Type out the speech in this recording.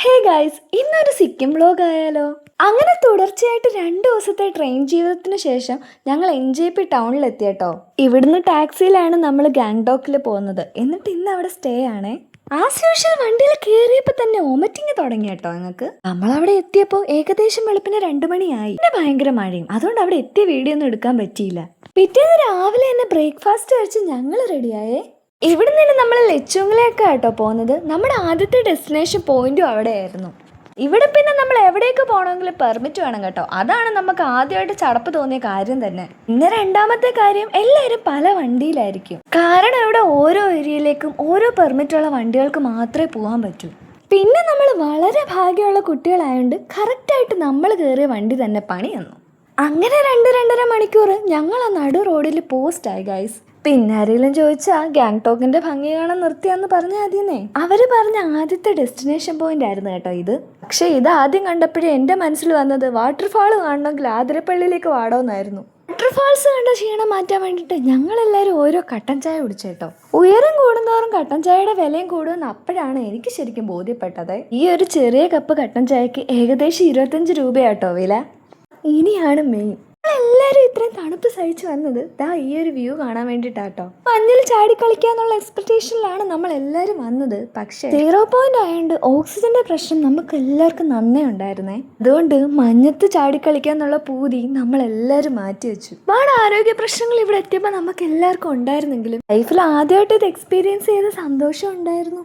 Hey guys, ഇന്നൊരു Sikkim vlog ആയാലോ? അങ്ങനെ തുടർച്ചയായിട്ട് 2 ദിവസത്തെ ട്രെയിൻ ജീവിതത്തിന് ശേഷം ഞങ്ങൾ NJP ടൗണിൽ എത്തിയട്ടോ. ഇവിടുന്ന് ടാക്സിയിലാണ് നമ്മൾ ഗാങ്ടോക്കിൽ പോകുന്നത്. എന്നിട്ട് ഇന്ന് അവിടെ സ്റ്റേ ആണേ. ആസ് യൂഷ്വൽ വണ്ടിയിൽ കയറിയപ്പോൾ തന്നെ വോമിറ്റിങ് തുടങ്ങി കേട്ടോ ഞങ്ങൾക്ക്. നമ്മളവിടെ എത്തിയപ്പോൾ ഏകദേശം വെളുപ്പിന് 2 മണിയായി. പിന്നെ ഭയങ്കര മഴയും, അതുകൊണ്ട് അവിടെ എത്തിയ വീഡിയോ ഒന്നും എടുക്കാൻ പറ്റിയില്ല. പിറ്റേന്ന് രാവിലെ തന്നെ ബ്രേക്ക്ഫാസ്റ്റ് കഴിച്ച് ഞങ്ങൾ റെഡിയായേ. ഇവിടെ നിന്ന് നമ്മൾ ലച്ചുങ്ങിലേക്ക് കേട്ടോ പോകുന്നത്. നമ്മുടെ ആദ്യത്തെ ഡെസ്റ്റിനേഷൻ പോയിന്റും അവിടെയായിരുന്നു. ഇവിടെ പിന്നെ നമ്മൾ എവിടേക്ക് പോകണമെങ്കിലും പെർമിറ്റ് വേണം കേട്ടോ. അതാണ് നമുക്ക് ആദ്യമായിട്ട് ചടപ്പ് തോന്നിയ കാര്യം തന്നെ. പിന്നെ രണ്ടാമത്തെ കാര്യം, എല്ലാവരും പല വണ്ടിയിലായിരിക്കും. കാരണം ഇവിടെ ഓരോ ഏരിയയിലേക്കും ഓരോ പെർമിറ്റുള്ള വണ്ടികൾക്ക് മാത്രമേ പോകാൻ പറ്റൂ. പിന്നെ നമ്മൾ വളരെ ഭാഗ്യമുള്ള കുട്ടികളായതുകൊണ്ട് കറക്റ്റായിട്ട് നമ്മൾ കയറിയ വണ്ടി തന്നെ പണി തന്നു. അങ്ങനെ 2-2.5 മണിക്കൂർ ഞങ്ങൾ ആ നടു റോഡിൽ പോസ്റ്റായി ഗൈസ്. പിന്നെ ആരെങ്കിലും ചോദിച്ചാൽ ഗാങ്ടോക്കിന്റെ ഭംഗി കാണാൻ നിർത്തിയാന്ന് പറഞ്ഞാൽ മതിയെന്നേ. അവര് പറഞ്ഞ ആദ്യത്തെ ഡെസ്റ്റിനേഷൻ പോയിന്റ് ആയിരുന്നു കേട്ടോ ഇത്. പക്ഷെ ഇത് ആദ്യം കണ്ടപ്പോഴേ എൻ്റെ മനസ്സിൽ വന്നത് വാട്ടർഫാൾ കാണണമെങ്കിൽ ആതിരപ്പള്ളിയിലേക്ക് വാടോന്നായിരുന്നു. വാട്ടർഫാൾസ് കണ്ട ക്ഷീണം മാറ്റാൻ വേണ്ടിയിട്ട് ഞങ്ങളെല്ലാവരും ഓരോ കട്ടൻ ചായ കുടിച്ചേട്ടോ. ഉയരം കൂടുന്നതോറും കട്ടൻ ചായയുടെ വിലയും കൂടുമെന്ന് അപ്പോഴാണ് എനിക്ക് ശരിക്കും ബോധ്യപ്പെട്ടത്. ഈ ഒരു ചെറിയ കപ്പ് കട്ടൻ ചായക്ക് ഏകദേശം 25 രൂപയാട്ടോ വില. ഇനിയാണ് മെയിൻ. എല്ലാവരും ഇത്രയും തണുപ്പ് സഹിച്ചു വന്നത് ദാ ഈ ഒരു വ്യൂ കാണാൻ വേണ്ടിയിട്ടാട്ടോ. മഞ്ഞിൽ ചാടി കളിക്കാന്നുള്ള എക്സ്പെക്ടേഷനിലാണ് നമ്മൾ എല്ലാവരും വന്നത്. പക്ഷേ 0 പോയിന്റ് ആയതുകൊണ്ട് ഓക്സിജന്റെ പ്രശ്നം നമുക്ക് എല്ലാവർക്കും നന്നേ ഉണ്ടായിരുന്നേ. അതുകൊണ്ട് മഞ്ഞത്ത് ചാടി കളിക്കാന്നുള്ള പൂതി നമ്മൾ എല്ലാവരും മാറ്റി വെച്ചു. ഒരുപാട് ആരോഗ്യ പ്രശ്നങ്ങൾ ഇവിടെ എത്തിയപ്പോൾ നമുക്ക് എല്ലാവർക്കും ഉണ്ടായിരുന്നെങ്കിലും ലൈഫിൽ ആദ്യമായിട്ട് ഇത് എക്സ്പീരിയൻസ് ചെയ്ത സന്തോഷം ഉണ്ടായിരുന്നു.